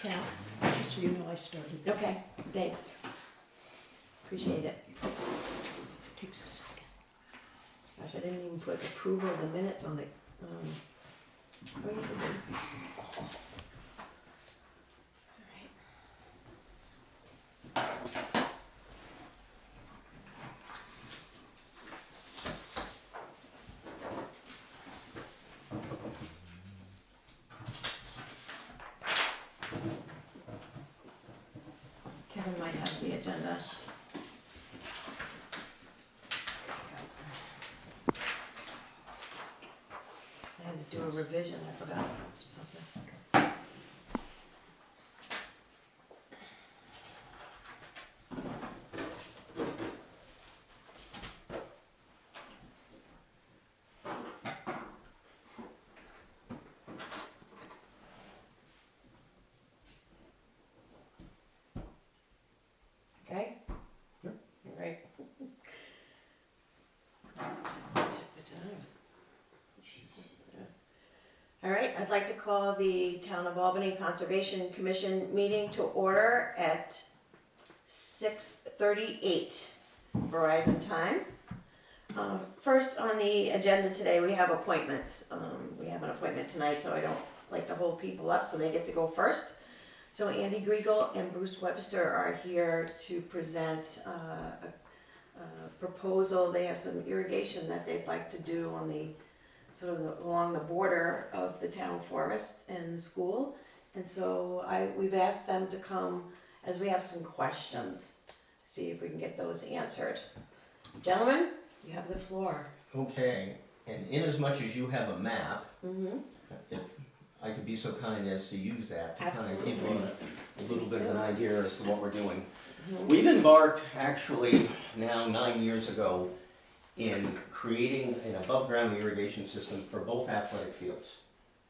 Cal, just so you know, I started. Okay, thanks. Appreciate it. Takes a second. Gosh, I didn't even put approval of the minutes on the, oh, yes, I did. Alright. Kevin might have the agenda. I had to do a revision, I forgot something. Okay? Yep. All right. Check the time. All right, I'd like to call the Town of Albany Conservation Commission meeting to order at 6:38 Verizon time. First on the agenda today, we have appointments. We have an appointment tonight, so I don't like to hold people up, so they get to go first. So Andy Griegel and Bruce Webster are here to present a proposal. They have some irrigation that they'd like to do on the sort of along the border of the town forest and the school. And so we've asked them to come as we have some questions, see if we can get those answered. Gentlemen, you have the floor. Okay, and in as much as you have a map, Mm-hmm. if I could be so kind as to use that to kind of give Absolutely. you a little bit of an idea as to what we're doing. Mhm. We've embarked actually now 9 years ago in creating an above-ground irrigation system for both athletic fields.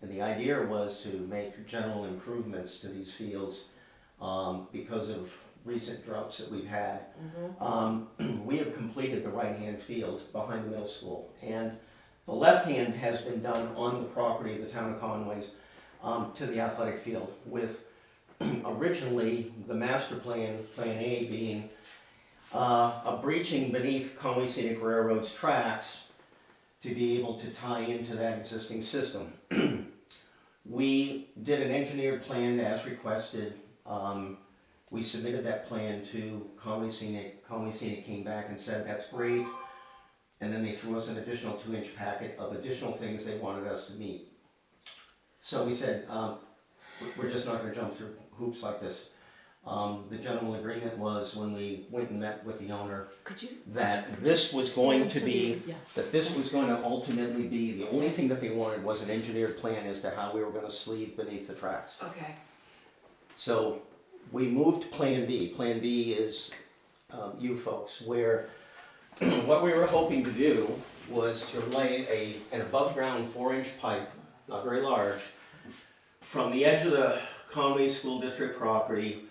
And the idea was to make general improvements to these fields because of recent droughts that we've had. We have completed the right-hand field behind the middle school, and the left hand has been done on the property of the town of Conway's to the athletic field, with originally the master plan, Plan A, being a breaching beneath Conway Scenic Railroad's tracks to be able to tie into that existing system. We did an engineered plan as requested. We submitted that plan to Conway Scenic. Conway Scenic came back and said, that's great. And then they threw us an additional 2-inch packet of additional things they wanted us to meet. So we said, we're just not gonna jump through hoops like this. The general agreement was, when we went and met with the owner, Could you? that this was going to be, Yeah. that this was going to ultimately be, the only thing that they wanted was an engineered plan as to how we were gonna sleeve beneath the tracks. Okay. So we moved Plan B. Plan B is you folks, where what we were hoping to do was to lay an above-ground 4-inch pipe, not very large, from the edge of the Conway School District property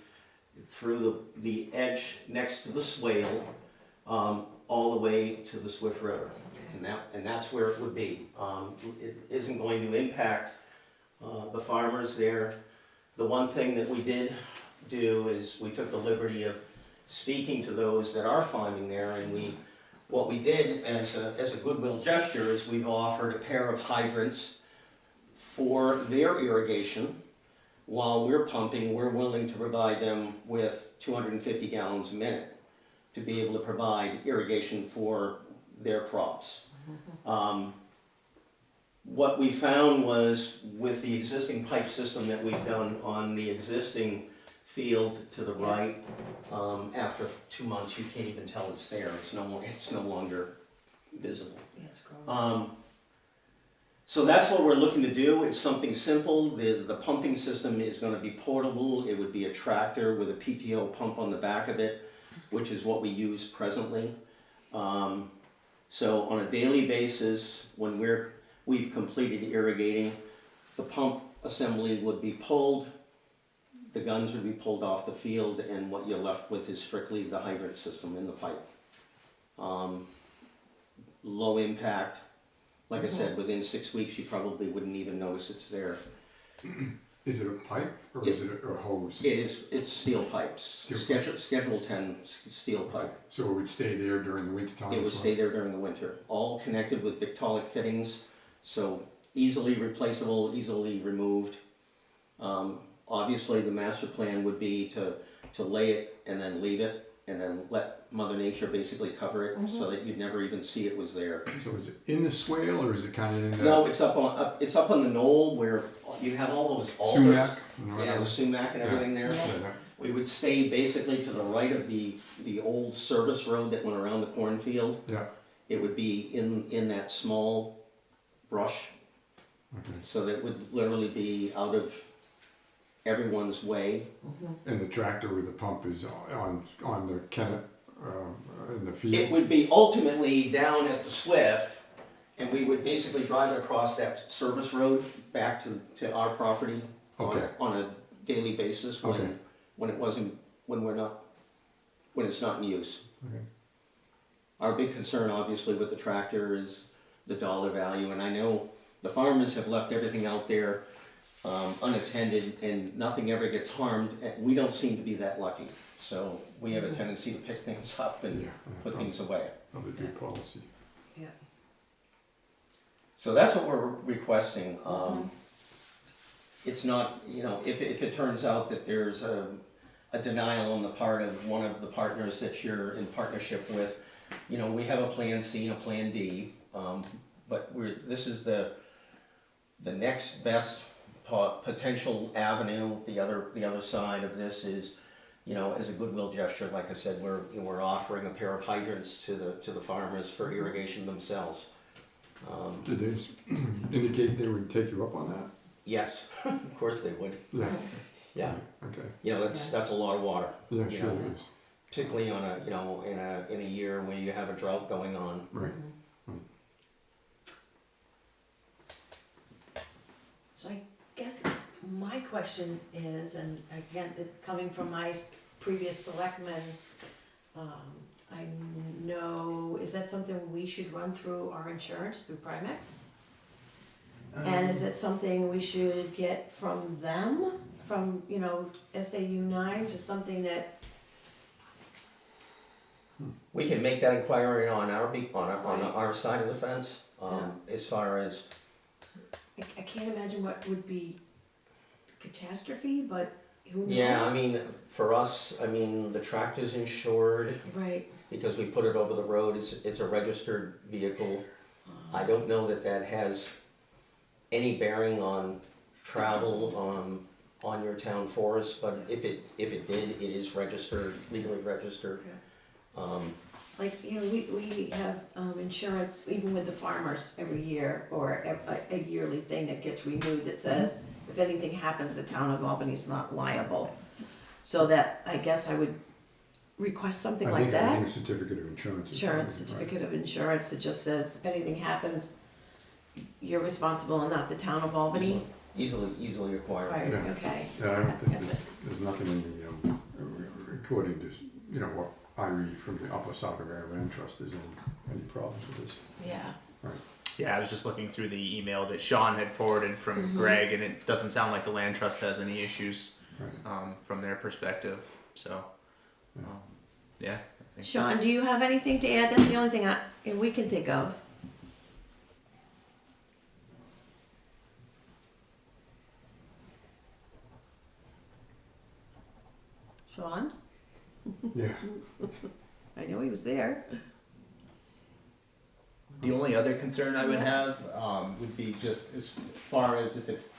through the edge next to the swale, all the way to the Swift River. And that's where it would be. It isn't going to impact the farmers there. The one thing that we did do is we took the liberty of speaking to those that are farming there, and what we did as a goodwill gesture is we've offered a pair of hydrants for their irrigation. While we're pumping, we're willing to provide them with 250 gallons a minute to be able to provide irrigation for their crops. What we found was, with the existing pipe system that we've done on the existing field to the right, after 2 months you can't even tell it's there. It's no longer visible. Yeah, it's growing. So that's what we're looking to do. It's something simple. The pumping system is going to be portable. It would be a tractor with a PTO pump on the back of it, which is what we use presently. So on a daily basis, when we've completed irrigating, the pump assembly would be pulled, the guns would be pulled off the field, and what you're left with is strictly the hydrant system in the pipe. Low impact. Like I said, within 6 weeks, you probably wouldn't even notice it's there. Is it a pipe or is it a hose? It's steel pipes, Schedule 10 steel pipe. So it would stay there during the winter time? It would stay there during the winter, all connected with Victaulic fittings, so easily replaceable, easily removed. Obviously, the master plan would be to lay it and then leave it, and then let Mother Nature basically cover it, so that you'd never even see it was there. So is it in the swale or is it kind of in the? No, it's up on the knoll where you have all those alders. Sumac? Yeah, the sumac and everything there. Yeah. We would stay basically to the right of the old service road that went around the cornfield. Yeah. It would be in that small brush, Okay. so that it would literally be out of everyone's way. And the tractor with the pump is on the Kennet in the fields? It would be ultimately down at the Swift, and we would basically drive it across that service road back to our property Okay. on a daily basis Okay. when it's not in use. Okay. Our big concern, obviously, with the tractor is the dollar value, and I know the farmers have left everything out there unattended, and nothing ever gets harmed. And we don't seem to be that lucky, so we have a tendency to pick things up and put things away. Probably good policy. Yeah. So that's what we're requesting. It's not, if it turns out that there's a denial on the part of one of the partners that you're in partnership with, we have a plan C and a plan D, but this is the next best potential avenue. The other side of this is, as a goodwill gesture, like I said, we're offering a pair of hydrants to the farmers for irrigation themselves. Did they indicate they would take you up on that? Yes, of course they would. Yeah. Yeah. Okay. That's a lot of water. Yeah, sure it is. Particularly on in a year where you have a drought going on. Right. So I guess my question is, and again, coming from my previous selectman, I know, is that something we should run through our insurance, through Primex? And is it something we should get from them, from, SAU 9, just something that, We can make that inquiry on our side of the fence, as far as, I can't imagine what would be catastrophe, but who knows? yeah, for us, the tractor's insured Right. because we put it over the road, it's a registered vehicle. I don't know that has any bearing on travel on your town forest, but if it did, it is registered, legally registered. We have insurance even with the farmers every year, or a yearly thing that gets renewed that says if anything happens, the town of Albany's not liable. So that, I guess I would request something like I that. think certificate of insurance. Certificate of insurance that just says if anything happens, you're responsible and not the town of Albany. Easily acquired. Right, Yeah. okay. Yeah, I don't think Yes, there's nothing in the recording to, what I read from the Upper Saco Valley Land Trust, there's any problems with this. Yeah. Yeah, I was just looking through the email that Sean had forwarded from Greg, and it doesn't sound like the land trust has any issues Right. from their perspective. So, yeah. I think Sean, that's- do you have anything to add? That's the only thing we can think of. Sean? Yeah. I know he was there. The only other concern I would have would be just as far as if it's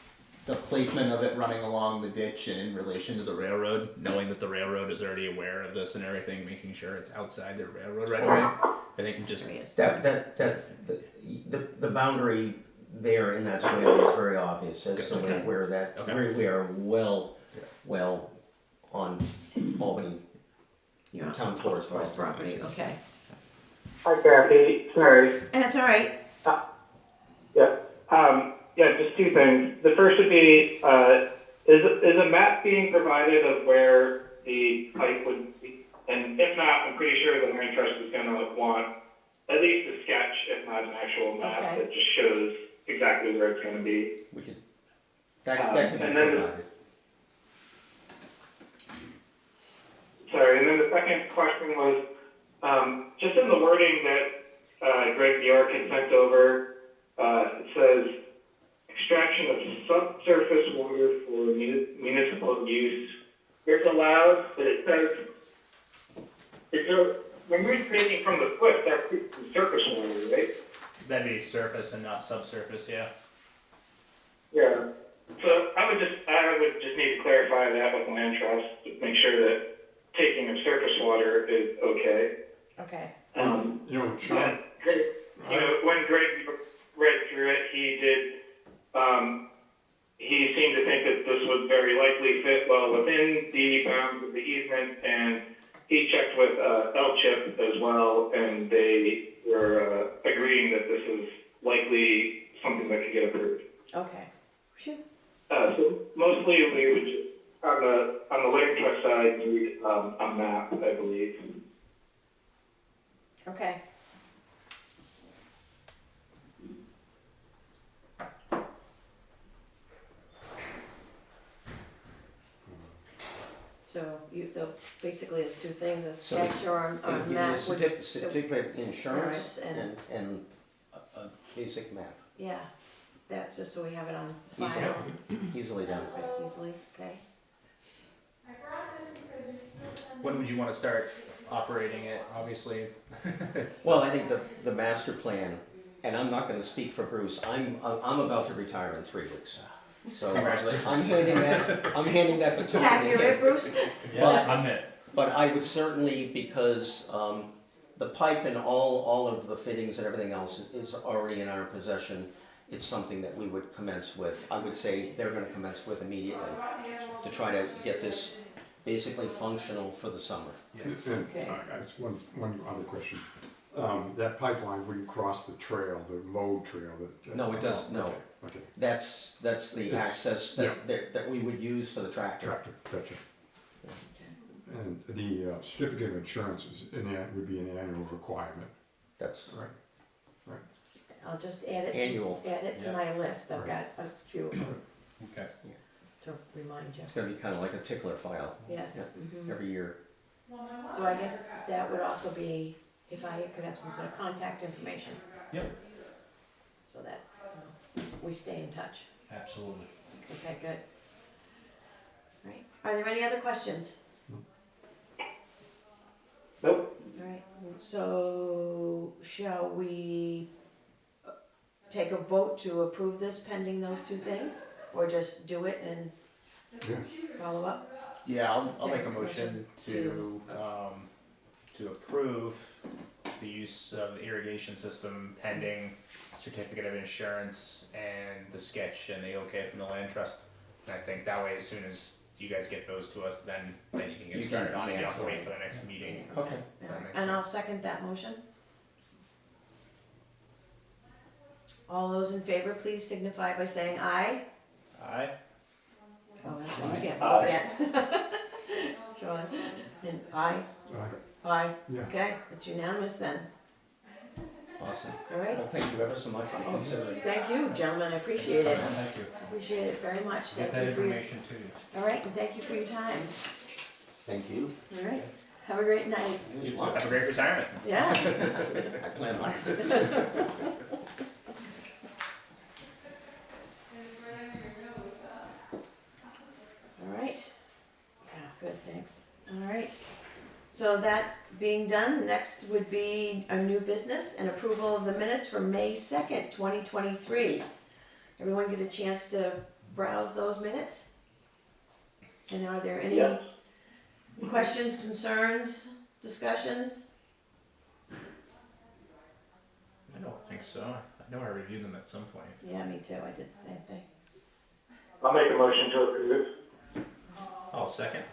the placement of it running along the ditch and in relation to the railroad, knowing that the railroad is already aware of this and everything, making sure it's outside the railroad right away. I think just There he is. The boundary there in that swale is very obvious as to Okay. where we are well on Albany You're on town forest property, okay. Hi, Kathy. Sorry. And that's all right. Yeah, just two things. The first would be, is a map being provided of where the pipe would be? And if not, I'm pretty sure the land trust is gonna want at least a sketch, if not an actual map, Okay. that just shows exactly where it's gonna be. That can be and then provided. Sorry, and then the second question was, just in the wording that Greg Bjork had sent over, it says extraction of subsurface water for municipal use. It's allowed, but it says, when you're taking from the cliff, that's surface water, right? That'd be surface and not subsurface, yeah. Yeah. So I would just need to clarify that with land trust to make sure that taking of surface water is okay. Okay. You know, Sean, When Greg read through it, he seemed to think that this would very likely fit well within the bounds of the easement, and he checked with LCHIP as well, and they were agreeing that this is likely something that could get approved. Okay. Phew. So mostly we would just, on the land trust side, need a map, I believe. Okay. So basically it's two things, a So sketch or It a would be map a would, certificate of insurance Alright, and a basic map, yeah, that's just so we have it on Easily. file easily done. easily, okay? When would you want to start operating it? Obviously, it's Well, I think the master plan, and I'm not gonna speak for Bruce, I'm about to retire in 3 weeks. So Congratulations. I'm handing that baton to Accurate, him. Bruce? But, I'm it. but I would certainly, because the pipe and all of the fittings and everything else is already in our possession, it's something that we would commence with. I would say they're gonna commence with immediately to try to get this basically functional for the summer. and Okay. that's one other question. That pipeline wouldn't cross the trail, the mode trail that. No, it does, no. Okay, That's the It's- access that we would use for the tractor. tractor, gotcha. And the certificate of insurance would be an annual requirement, That's right? I'll just add it Annual. add it to my list, I've got a few of them Okay. to remind you, It's gonna be kind of like a tickler file yes. Mhm. every year. So I guess that would also be, if I could have some sort of contact information. Yep. So that, we stay in touch. Absolutely. Okay, good. Right, are there any other questions? Nope. Alright, so shall we take a vote to approve this pending those two things? Or just do it and Yeah, follow up? yeah. I'll Okay, make a motion to approve the use of the irrigation system pending certificate of insurance and the sketch and the okay from the land trust. And I think that way, as soon as you guys get those to us, then you can You get can- started on it. You don't have to yeah. wait for the next meeting. Okay. That makes And I'll sense. second that motion. All those in favor, please signify by saying aye. Aye. Oh, that's right, you can't vote yet. Sean, and aye, aye, yeah. okay, it's unanimous then, Awesome. all right? Well, thank you ever so much for considering. Thank you, gentlemen, I appreciate it, Thank you. appreciate it very much, Get thank that you for your, information to you. all right, and thank you for your time, Thank you. all right? Have a great night, You Have a great retirement. yeah. I plan on it. All right. Yeah, good, thanks. All right. So that's being done. Next would be a new business and approval of the minutes from May 2nd, 2023. Everyone get a chance to browse those minutes? And are there any Yeah. questions, concerns, discussions? I don't think so. I know I reviewed them at some point. Yeah, me too. I did the same thing. I'll make a motion to approve. I'll second.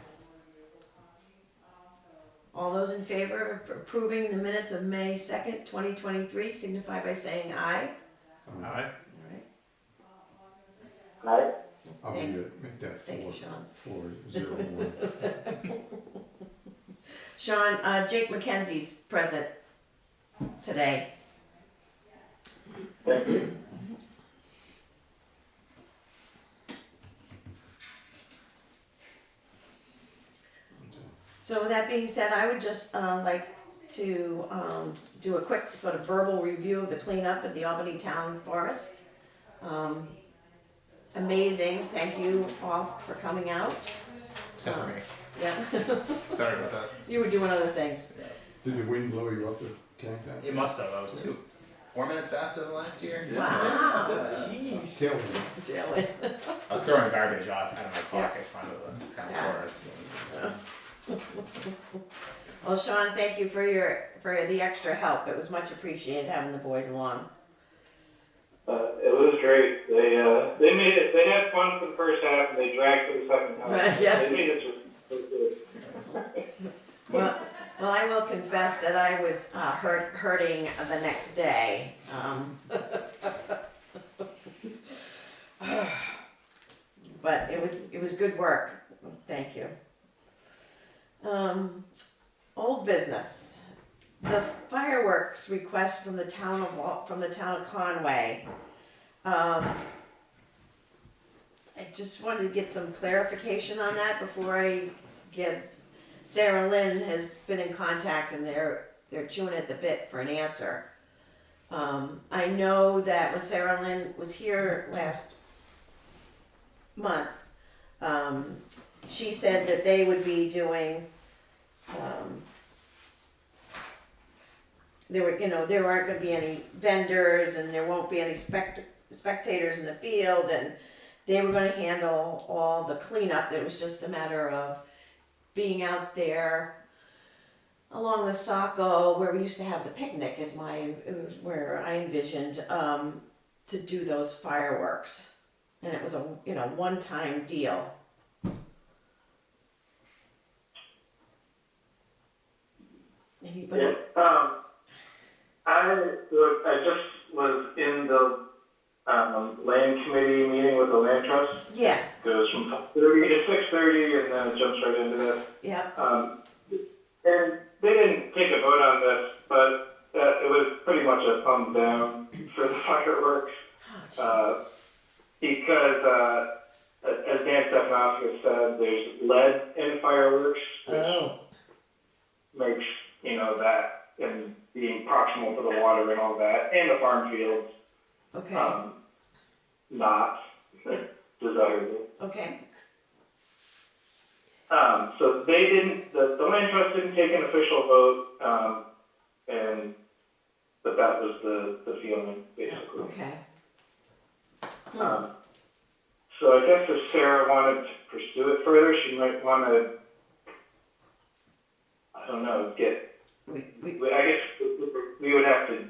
All those in favor of approving the minutes of May 2nd, 2023 signify by saying aye. Aye. All right. Aye. I'll Thank- make that thank you, Sean. 4-0-1. Sean, Jake McKenzie's present today. Thank you. So with that being said, I would just like to do a quick sort of verbal review of the cleanup at the Albany Town Forest. Amazing, thank you all for coming out. Except for me. Yeah, Sorry about that. you were doing other things. Did the wind blow you up the tank that? It must have. I was 4 minutes faster than last year. Wow. Jeez. Silly. Dylan. I was throwing garbage out of my Yeah. pockets onto the town Yeah. forest. Well, Sean, thank you for the extra help. It was much appreciated having the boys along. It was great. They made it. They had fun for the first half, and they dragged for the second half. Yeah. They made it so good. Well, I will confess that I was hurting the next day. But it was good work. Thank you. Old business. The fireworks request from the town of Conway. I just wanted to get some clarification on that before I give. Sarah Lynn has been in contact and they're chewing at the bit for an answer. I know that when Sarah Lynn was here last month, she said that they would be doing, there aren't gonna be any vendors and there won't be any spectators in the field, and they were gonna handle all the cleanup. It was just a matter of being out there along the Saco where we used to have the picnic it was where I envisioned to do those fireworks, and it was a one-time deal. Anybody? Yeah. I just was in the land committee meeting with the land trust. Yes. It goes from 5:30 to 6:30, and then it jumps right into this. Yeah. And they didn't take a vote on this, but it was pretty much a thumbs down for the fireworks. Because, as Dan Stefanowski said, there's lead in fireworks, which Oh. makes, that, and being proximal to the water and all that, and the farm fields, Okay. not desirable. Okay. So they didn't, the land trust didn't take an official vote, but that was the feeling, basically. Okay. So I guess if Sarah wanted to pursue it further, she might want to, I don't know, I guess we would have to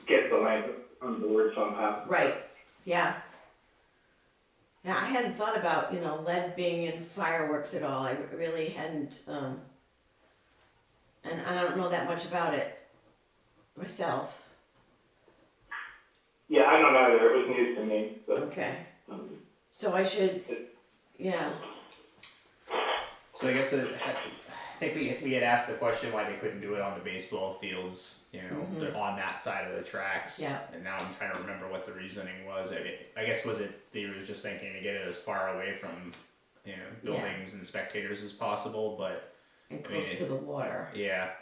get the land on board somehow. Right. Yeah. Yeah, I hadn't thought about, lead being in fireworks at all. I really hadn't, and I don't know that much about it myself. Yeah, I don't either. It was news to me. But, Okay. So I should, yeah. So I guess I think we had asked the question why they couldn't do it on the baseball fields, they're on that side of the tracks. Yeah. And now I'm trying to remember what the reasoning was. I guess was it they were just thinking to get it as far away from, buildings and spectators as possible, but And close to the water. yeah,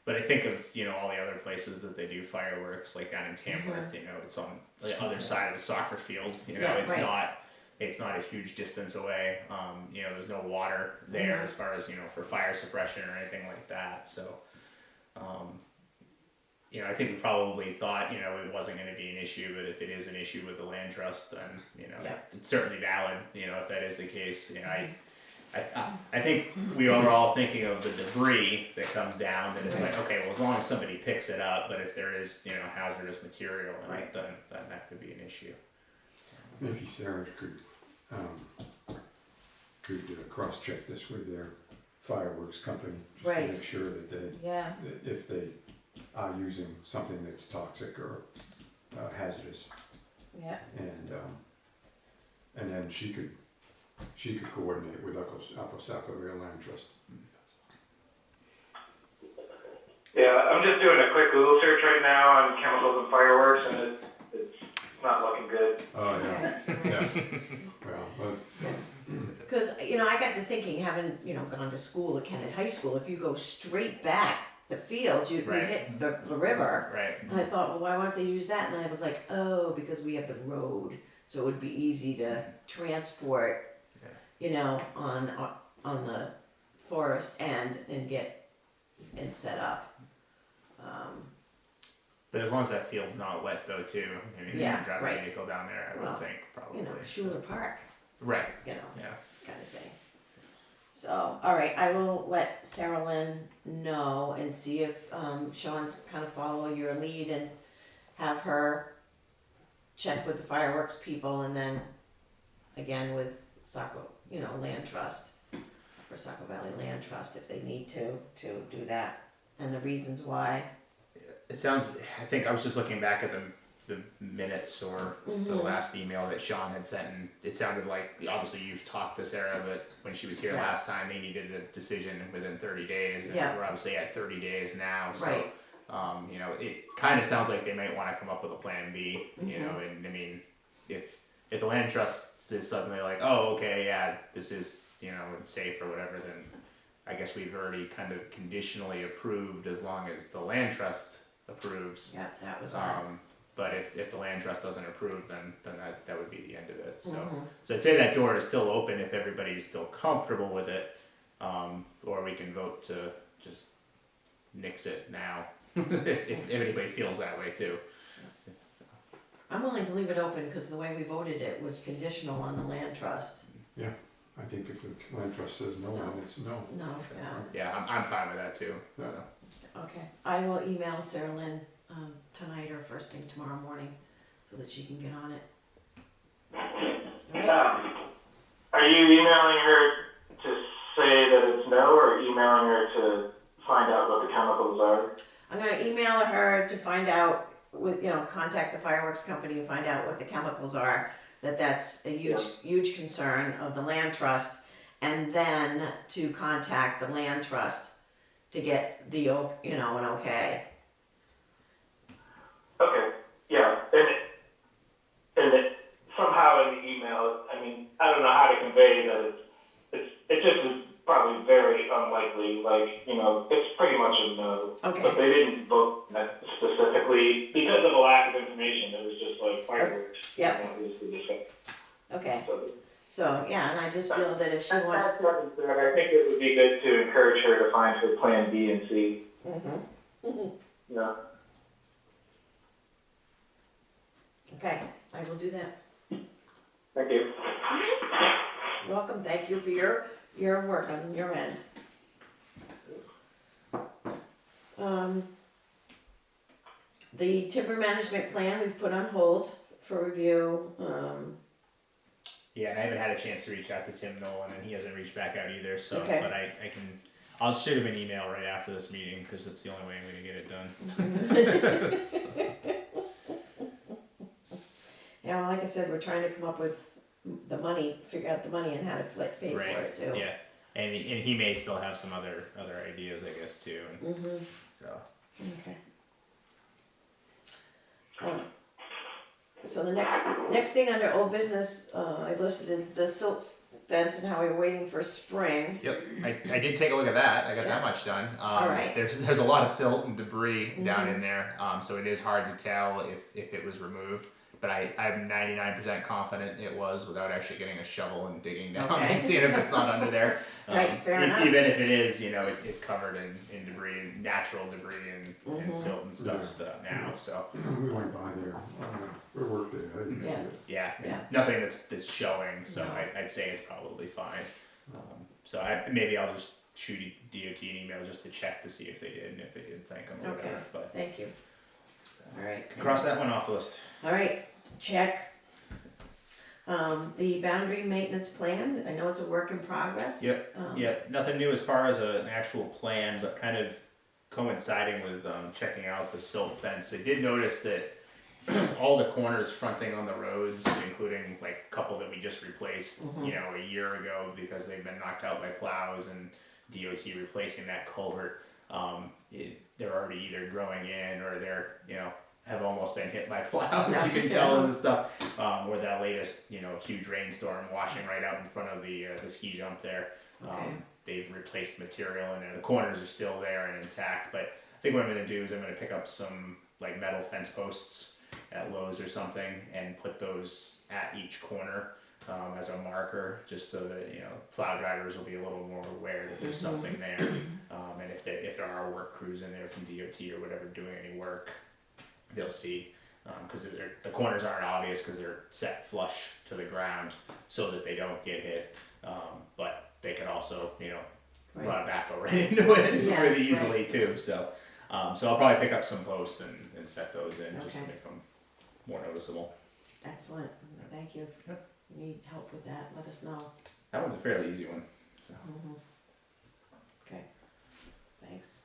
but I think of, all the other places that they do fireworks, like down in Tamworth, it's on the other side of the soccer field, Yeah, right. it's not a huge distance away. There's no water there as far as, for fire suppression or anything like that. So, I think we probably thought, it wasn't going to be an issue, but if it is an issue with the land trust, then, Yeah. it's certainly valid, if that is the case. I think we were all thinking of the debris that comes down, that it's like, okay, well, as long as somebody picks it up, but if there is, hazardous material in it, then that could be an issue. Maybe Sarah could cross-check this with their fireworks company, just Right. to make sure that Yeah. if they are using something that's toxic or hazardous, Yeah. and then she could coordinate with Upper Saco Rail Land Trust. Yeah, I'm just doing a quick Google search right now on chemicals and fireworks, and it's not looking good. Oh, yeah, yeah. Well, Because, you know, I got to thinking, having, you know, gone to school at Kennett High School, if you go straight back the field, you Right. hit the river. Right. And I thought, well, why won't they use that? And I was like, oh, because we have the road, so it would be easy to transport, you know, on the forest end and get and set up. But as long as that field's not wet though too, I mean, Yeah, you can drive right. a vehicle down there, I Well, would think, probably. You know, Schuler Park, Right, you know, yeah. kind of thing. So, all right, I will let Sarah Lynn know and see if Sean kind of follow your lead and have her check with the fireworks people, and then again with Saco, you know, Land Trust, for Saco Valley Land Trust, if they need to do that, and the reasons why. It sounds, I think I was just looking back at the minutes or the last email that Sean had sent, and it sounded like, obviously you've talked to Sarah, but when she was here Yeah. last time, they needed a decision within 30 days, and Yeah. we're obviously at 30 days now, so. Right. You know, it kind of sounds like they might want to come up with a plan B, you know, and I mean, if the land trust is suddenly like, oh, okay, yeah, this is, you know, safe or whatever, then I guess we've already kind of conditionally approved as long as the land trust approves. Yeah, that was our. But if the land trust doesn't approve, then that would be the end of it. So I'd say that door is still open if everybody's still comfortable with it, or we can vote to just nix it now if anybody feels that way too. I'm willing to leave it open because the way we voted it was conditional on the land trust. Yeah, I think if the land trust says no, then it's no. No, yeah. Yeah, I'm fine with that too. Yeah. Okay, I will email Sarah Lynn tonight or first thing tomorrow morning so that she can get on it. Alright? Are you emailing her to say that it's no, or emailing her to find out what the chemicals are? I'm gonna email her to find out with, you know, contact the fireworks company and find out what the chemicals are, that's a huge concern of the land trust, and then to contact the land trust to get the, you know, an okay. Okay, yeah, and it, somehow in the email, I mean, I don't know how to convey that it just is probably very unlikely, like, you know, it's pretty much a no. Okay. But they didn't vote that specifically because of a lack of information. It was just like fireworks. Yeah. You know, was the discussion. Okay, So, so, yeah, and I just feel that if she wants. that's nothing to that. I think it would be good to encourage her to find her plan B and C. You know. Okay, I will do that. Thank you. You're welcome, thank you for your work on your end. The timber management plan we've put on hold for review. Yeah, and I haven't had a chance to reach out to Tim Nolan, and he hasn't reached back out either. So, Okay. but I'll shoot him an email right after this meeting because that's the only way I'm going to get it done. Yeah, well, like I said, we're trying to come up with the money, figure out the money and how to pay Right. for it too. Yeah, and he may still have some other ideas, I guess, too. And so. Okay. So the next thing under old business, I've listed is the silt fence and how we're waiting for spring. Yep, I did take a look at that. I got Yeah. that much done. Alright. There's a lot of silt and debris down in there, so it is hard to tell if it was removed. But I'm 99% confident it was without actually getting a shovel and digging down Okay. and seeing if it's not under there. Right, fair enough. Even if it is, you know, it's covered in debris, natural debris and silt and stuff now. So We went by there, we worked there, I didn't see Yeah. it. yeah, Yeah. nothing that's showing. So No. I'd say it's probably fine. So maybe I'll just shoot DOT an email just to check to see if they did, and if they did, thank them or Okay. whatever. But Thank you. All right. cross that one off the list. All right, check. The boundary maintenance plan, I know it's a work in progress. Yep. Yeah, nothing new as far as an actual plan, but kind of coinciding with checking out the silt fence. I did notice that all the corners fronting on the roads, including like a couple that we just replaced, you know, a year ago because they've been knocked out by plows and DOT replacing that culvert. They're already either growing in or they're, you know, have almost been hit by plows. Yes, You can tell yeah. in the stuff, or that latest, huge rainstorm washing right out in front of the ski jump there. Okay. They've replaced material and the corners are still there and intact, but I think what I'm gonna do is I'm gonna pick up some like metal fence posts at Lowe's or something and put those at each corner as a marker, just so that plow drivers will be a little more aware that there's something there, and if there are work crews in there from DOT or whatever doing any work, they'll see, because the corners aren't obvious because they're set flush to the ground so that they don't get hit, but they can also Right. run a backhoe right into it Yeah, pretty easily too. So I'll probably pick up some posts and set those in just to Okay. make them more noticeable. Excellent. Thank you. If you need help with that, let us know. That one's a fairly easy one. So. Okay. Thanks.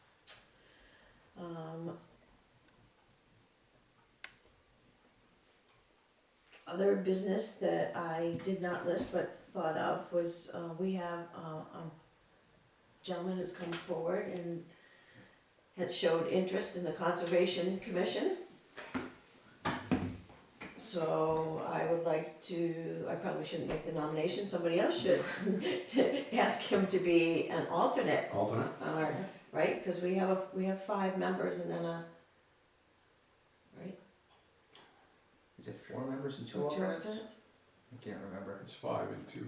Other business that I did not list but thought of was, we have a gentleman who's come forward and has showed interest in the Conservation Commission. So I would like to, I probably shouldn't make the nomination, somebody else should, to ask him to be an alternate, Alternate? right? Because we have 5 members and then right? Is it 4 members and 2 Two alternates? alternates? I can't remember. It's 5 and 2.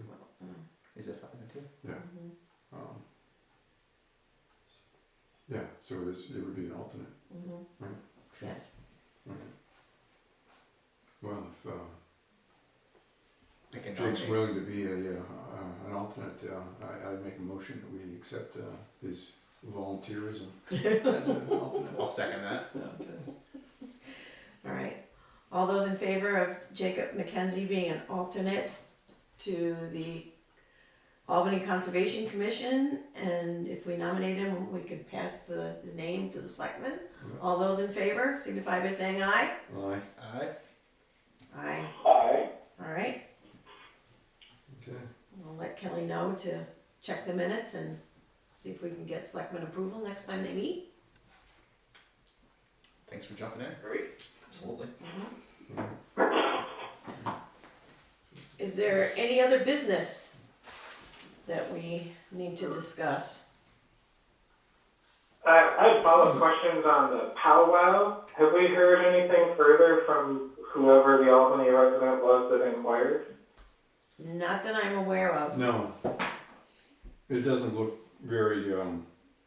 Is it 5 and 2? Yeah. Yeah, so it would be an alternate. Right. Sure. Yes. Right. Well, if I can Jake's nominate. willing to be an alternate, I'd make a motion that we accept his volunteerism as an alternate. I'll second that. All right. All those in favor of Jacob McKenzie being an alternate to the Albany Conservation Commission, and if we nominate him, we could pass his name to the selectmen. Yeah. All those in favor signify by saying aye. Aye. Aye. Aye. Aye. All right. Okay. I'll let Kelly know to check the minutes and see if we can get selectmen approval next time they meet. Thanks for jumping in. Great. Absolutely. Is there any other business that we need to discuss? I have follow-up questions on the powwow. Have we heard anything further from whoever the Albany resident was that inquired? Not that I'm aware of. No, it doesn't look very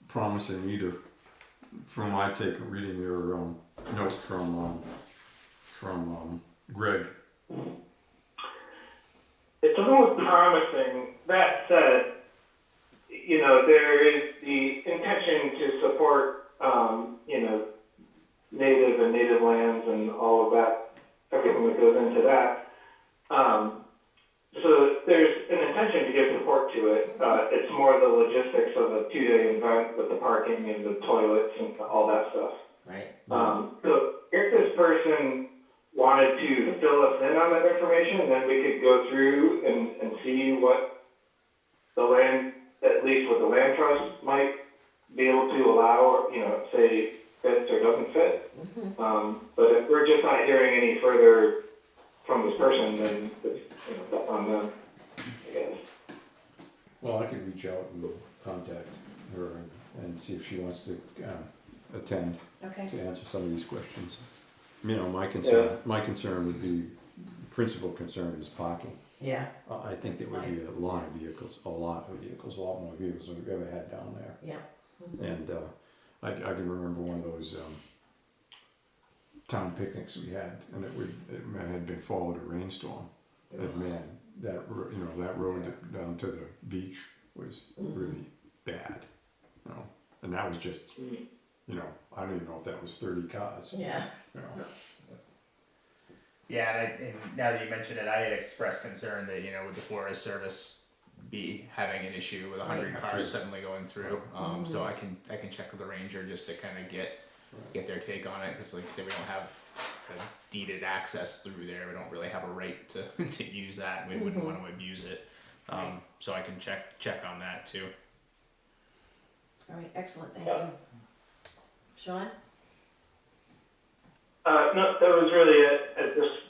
promising either. From my take of reading your notes from Greg. It doesn't look promising. That said, there is the intention to support, native and native lands and all of that, everything that goes into that. So there's an intention to give support to it. It's more the logistics of a 2-day event with the parking and the toilets and all that stuff. Right. So if this person wanted to fill us in on that information, then we could go through and see what the land, at least what the land trust might be able to allow, or, say fits or doesn't fit. But if we're just not hearing any further from this person, then it's, that's on them, I guess. Well, I could reach out and contact her and see if she wants to attend Okay. to answer some of these questions. My Yeah. concern would be, principal concern is parking. Yeah. I think there would be a lot of vehicles, a lot more vehicles than we've ever had down there. Yeah. And I can remember one of those town picnics we had, and it had been followed a rainstorm. And man, that road down to the beach was really bad. And that was just, I don't even know if that was 30 cars. Yeah. Yeah, and now that you mention it, I had expressed concern that would the Forest Service be having an issue with 100 Right. cars suddenly going through? So I can check with the ranger just to kind of get their take on it, because like you say, we don't have a deeded access through there. We don't really have a right to to use that. We wouldn't want to abuse it. So I can check on that too. All right. Excellent. Thank you. Sean? No, that was really it.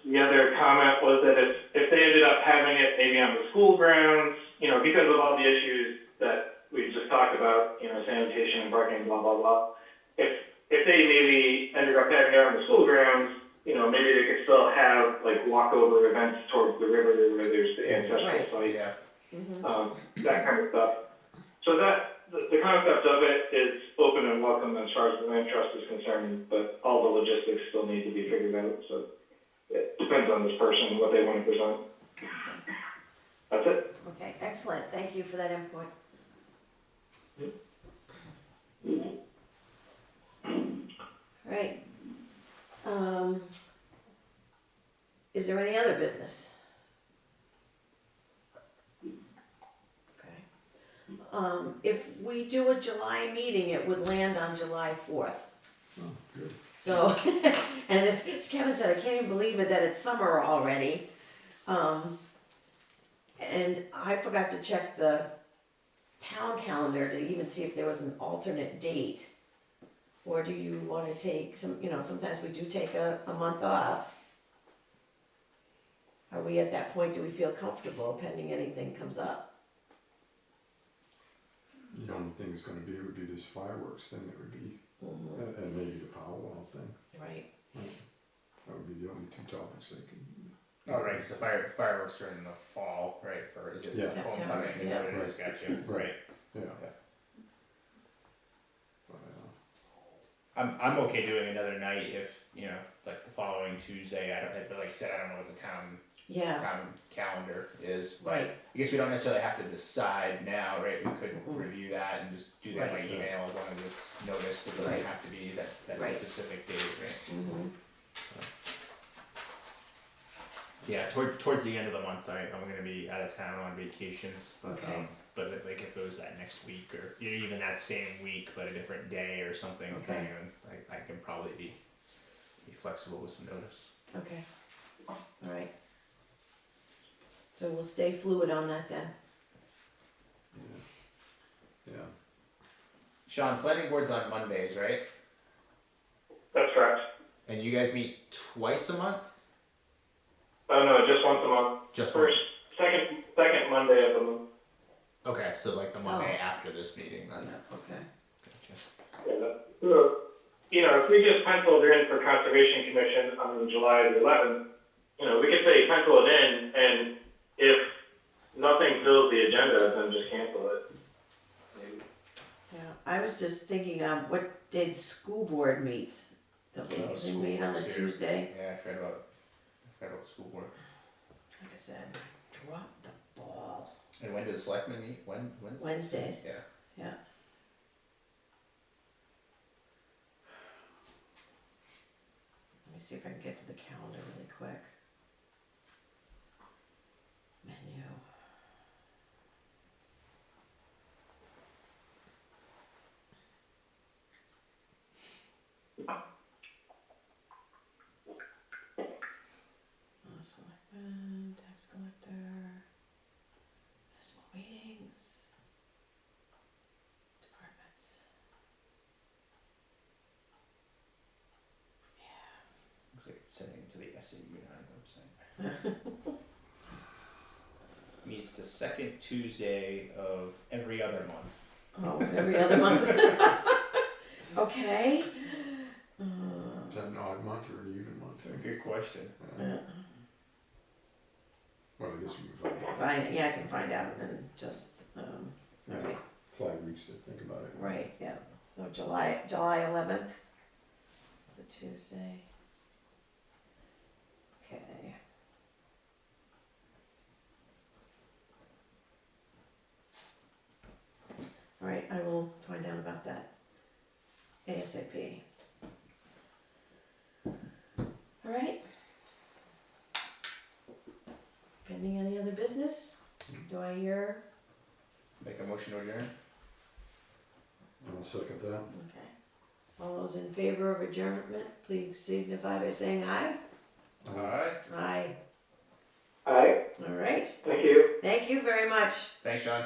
The other comment was that if they ended up having it maybe on the school grounds, because of all the issues that we just talked about, sanitation and parking, blah, blah, blah. If they maybe ended up having it on the school grounds, maybe they could still have like walkover events towards the river where there's the ancestral Right. site, Yeah. that kind of stuff. So the concept of it is open and welcome as far as the land trust is concerned, but all the logistics still need to be figured out. So it depends on this person, what they want to present. That's it. Okay, excellent, thank you for that input. Right. Is there any other business? Okay. If we do a July meeting, it would land on July 4th. Oh, good. So, and as Kevin said, I can't even believe it that it's summer already. And I forgot to check the town calendar to even see if there was an alternate date. Or do you wanna take sometimes we do take a month off. Are we at that point, do we feel comfortable pending anything comes up? The only thing it's gonna be would be this fireworks thing that would be, and maybe the Powwow thing. Right, That would be the only two topics they could. Oh, right, because the fireworks are in the fall, right, is it Yeah. September, homecoming, is that what it is, yeah. gotcha, right. Yeah. Yeah. But, I'm okay doing another night if, like the following Tuesday, but like you said, I don't know what the town yeah, calendar is, but right, I guess we don't necessarily have to decide now, right, we could review that and just do that by Right. email as long as it's noticed, it doesn't Right. have to be that Right. specific date, right? Yeah, towards the end of the month, I'm gonna be out of town on vacation. Okay. But like if it was that next week or even that same week, but a different day or something, Okay. I can probably be flexible with some notice. okay, alright. So we'll stay fluid on that then. Yeah. Sean, planning board's on Mondays, right? That's correct. And you guys meet twice a month? Oh no, just once a month. Just First, second Monday of the month. Okay, so like the Monday after this meeting then. Okay. Gotcha. Yeah, if we just penciled in for Conservation Commission on July the 11th, we could say pencil it in, and if nothing fills the agenda, then just cancel it. Yeah, I was just thinking, what did school board meets? Don't they usually School meet on a board's here. Tuesday? Yeah, I forgot about the school board. Like I said, drop the ball. And when does selectmen meet? When? Wednesdays. Yeah. Yeah. Let me see if I can get to the calendar really quick. Menu. Selectmen, tax collector, municipal meetings, departments. Looks like it's sending to the SAU9 website. Meets the second Tuesday of every other month. Oh, every other month. Okay. Is that an odd month or an even month? Good question. Well, I guess we can find out. Yeah, I can find out and just, alright, 5 weeks to think about it. right, yeah. So July 11th. It's a Tuesday. Okay. Alright, I will find out about that ASAP. Alright. Pending any other business? Do I hear? Make a motion to adjourn? I'll second that. Okay. All those in favor of adjournment, please signify by saying aye. Alright. Aye. All right. All right. Thank you. Thank you very much. Thanks, Sean.